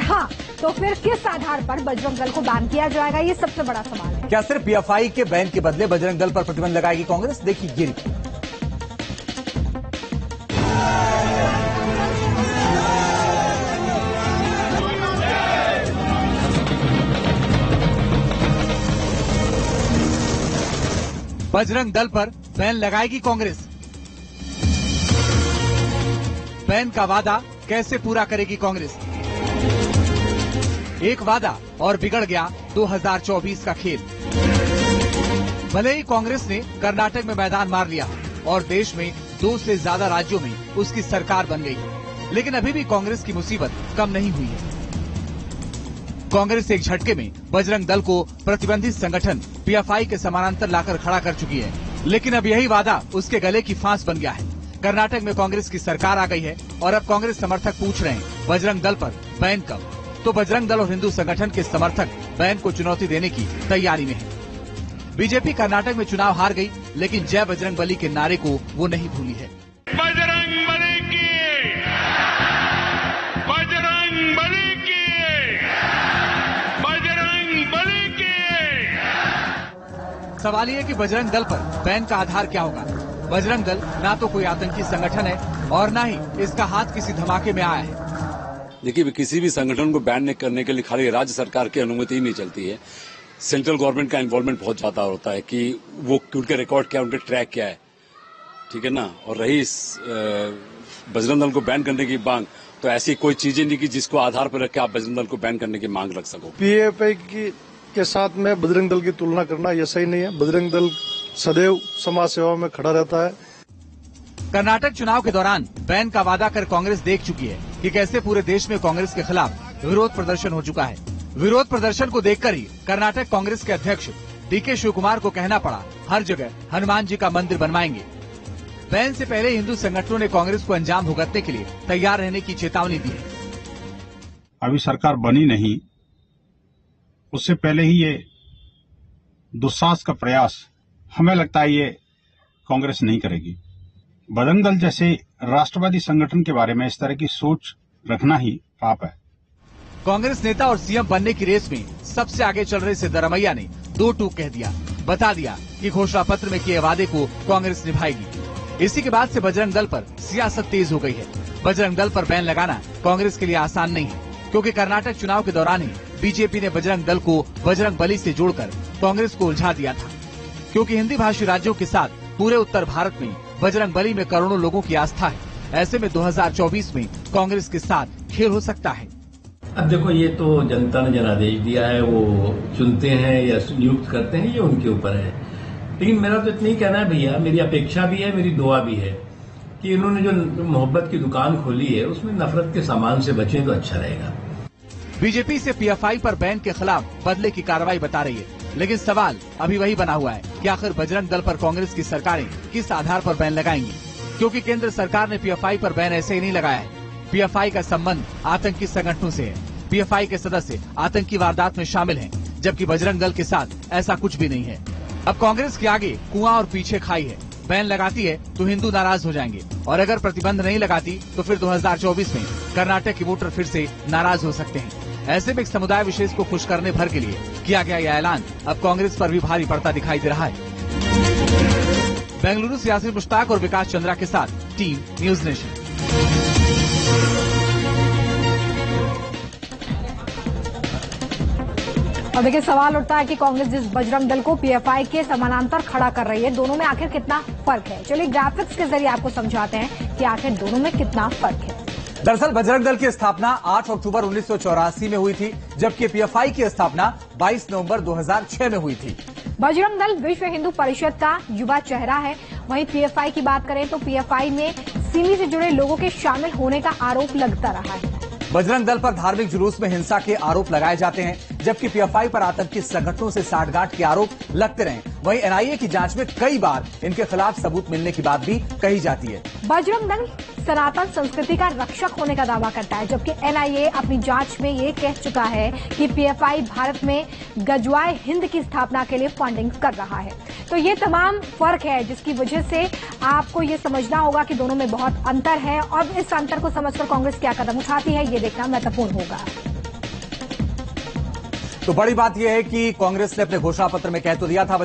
हाँ, तो फिर किस आधार पर बजरंग दल को बैन किया जाएगा, ये सबसे बड़ा सवाल है। क्या सिर्फ पीएफआई के बैन के बदले बजरंग दल पर प्रतिबंध लगाएगी कांग्रेस? देखिए ये रिपोर्ट। बजरंग दल पर बैन लगाएगी कांग्रेस। बैन का वादा कैसे पूरा करेगी कांग्रेस? एक वादा और बिगड़ गया 2024 का खेल। भले ही कांग्रेस ने कर्नाटक में मैदान मार लिया और देश में 2 से ज्यादा राज्यों में उसकी सरकार बन गई, लेकिन अभी भी कांग्रेस की मुसीबत कम नहीं हुई है। कांग्रेस एक झटके में बजरंग दल को प्रतिबंधित संगठन पीएफआई के समानांतर लाकर खड़ा कर चुकी है, लेकिन अब यही वादा उसके गले की फांस बन गया है। कर्नाटक में कांग्रेस की सरकार आ गई है और अब कांग्रेस समर्थक पूछ रहे हैं बजरंग दल पर बैन कब? तो बजरंग दल और हिंदू संगठन के समर्थक बैन को चुनौती देने की तैयारी में है। बीजेपी कर्नाटक में चुनाव हार गई, लेकिन जय बजरंग बली के नारे को वो नहीं भूली है। बजरंग बली की, बजरंग बली की, बजरंग बली की। सवाल ये है कि बजरंग दल पर बैन का आधार क्या होगा? बजरंग दल ना तो कोई आतंकी संगठन है और ना ही इसका हाथ किसी धमाके में आया है। देखिए, किसी भी संगठन को बैन करने के लिए खाली राज्य सरकार की अनुमति ही नहीं चलती है। सेंट्रल गवर्नमेंट का इन्वॉल्वमेंट बहुत ज्यादा होता है कि वो उनके रिकॉर्ड क्या है, उनके ट्रैक क्या है, ठीक है ना। और रही बजरंग दल को बैन करने की मांग, तो ऐसी कोई चीजें नहीं कि जिसको आधार पर रख के आप बजरंग दल को बैन करने की मांग रख सको। पीएफआई के साथ में बजरंग दल की तुलना करना यह सही नहीं है। बजरंग दल सदैव समाज सेवा में खड़ा रहता है। कर्नाटक चुनाव के दौरान बैन का वादा कर कांग्रेस देख चुकी है कि कैसे पूरे देश में कांग्रेस के खिलाफ विरोध प्रदर्शन हो चुका है। विरोध प्रदर्शन को देखकर ही कर्नाटक कांग्रेस के अध्यक्ष डीके शिवकुमार को कहना पड़ा, हर जगह हनुमान जी का मंदिर बनवाएंगे। बैन से पहले हिंदू संगठनों ने कांग्रेस को अंजाम भुगतने के लिए तैयार रहने की चेतावनी दी है। अभी सरकार बनी नहीं, उससे पहले ही ये दुस्साहस का प्रयास हमें लगता है ये कांग्रेस नहीं करेगी। बजरंग दल जैसे राष्ट्रवादी संगठन के बारे में इस तरह की सोच रखना ही पाप है। कांग्रेस नेता और सीएम बनने की रेस में सबसे आगे चल रहे सिद्धरमैया ने 2 टूक कह दिया, बता दिया कि घोषणा पत्र में किए वादे को कांग्रेस निभाएगी। इसी के बाद से बजरंग दल पर सियासत तेज हो गई है। बजरंग दल पर बैन लगाना कांग्रेस के लिए आसान नहीं है, क्योंकि कर्नाटक चुनाव के दौरान ही बीजेपी ने बजरंग दल को बजरंग बली से जोड़कर कांग्रेस को उलझा दिया था। क्योंकि हिंदी भाषी राज्यों के साथ पूरे उत्तर भारत में बजरंग बली में करोड़ों लोगों की आस्था है। ऐसे में 2024 में कांग्रेस के साथ खेल हो सकता है। अब देखो, ये तो जनता ने जनादेश दिया है, वो चुनते हैं या नियुक्त करते हैं, ये उनके ऊपर है। लेकिन मेरा तो इतना ही कहना है भैया, मेरी अपेक्षा भी है, मेरी दुआ भी है कि इन्होंने जो मोहब्बत की दुकान खोली है उसमें नफरत के सामान से बचें तो अच्छा रहेगा। बीजेपी से पीएफआई पर बैन के खिलाफ बदले की कार्रवाई बता रही है, लेकिन सवाल अभी वही बना हुआ है कि आखिर बजरंग दल पर कांग्रेस की सरकारें किस आधार पर बैन लगाएंगी? क्योंकि केंद्र सरकार ने पीएफआई पर बैन ऐसे ही नहीं लगाया है। पीएफआई का संबंध आतंकी संगठनों से है। पीएफआई के सदस्य आतंकी वारदात में शामिल हैं, जबकि बजरंग दल के साथ ऐसा कुछ भी नहीं है। अब कांग्रेस के आगे कुआं और पीछे खाई है। बैन लगाती है तो हिंदू नाराज हो जाएंगे, और अगर प्रतिबंध नहीं लगाती तो फिर 2024 में कर्नाटक के वोटर फिर से नाराज हो सकते हैं। ऐसे में एक समुदाय विशेष को खुश करने भर के लिए किया गया यह ऐलान अब कांग्रेस पर भी भारी पड़ता दिखाई दे रहा है। बेंगलुरु से यासिर मुश्ताक और विकास चंद्रा के साथ टीम न्यूज नेशन। और देखिए, सवाल उठता है कि कांग्रेस जिस बजरंग दल को पीएफआई के समानांतर खड़ा कर रही है, दोनों में आखिर कितना फर्क है। चलिए ग्राफिक्स के जरिए आपको समझाते हैं कि आखिर दोनों में कितना फर्क है। दरअसल बजरंग दल की स्थापना 8 अक्टूबर 1984 में हुई थी, जबकि पीएफआई की स्थापना 22 नवंबर 2006 में हुई थी। बजरंग दल विश्व हिंदू परिषद का युवा चेहरा है। वहीं पीएफआई की बात करें तो पीएफआई में सिमी से जुड़े लोगों के शामिल होने का आरोप लगता रहा है। बजरंग दल पर धार्मिक जुलूस में हिंसा के आरोप लगाए जाते हैं, जबकि पीएफआई पर आतंकी संगठनों से साठगांठ के आरोप लगते रहे। वहीं एनआईए की जांच में कई बार इनके खिलाफ सबूत मिलने की बात भी कही जाती है। बजरंग दल सनातन संस्कृति का रक्षक होने का दावा करता है, जबकि एनआईए अपनी जांच में ये कह चुका है कि पीएफआई भारत में गजवाए हिंद की स्थापना के लिए फंडिंग कर रहा है। तो ये तमाम फर्क है, जिसकी वजह से आपको ये समझना होगा कि दोनों में बहुत अंतर है, और इस अंतर को समझकर कांग्रेस क्या कदम उठाती है ये देखना महत्वपूर्ण होगा। तो बड़ी बात यह है कि कांग्रेस ने अपने घोषणा पत्र में कह तो दिया था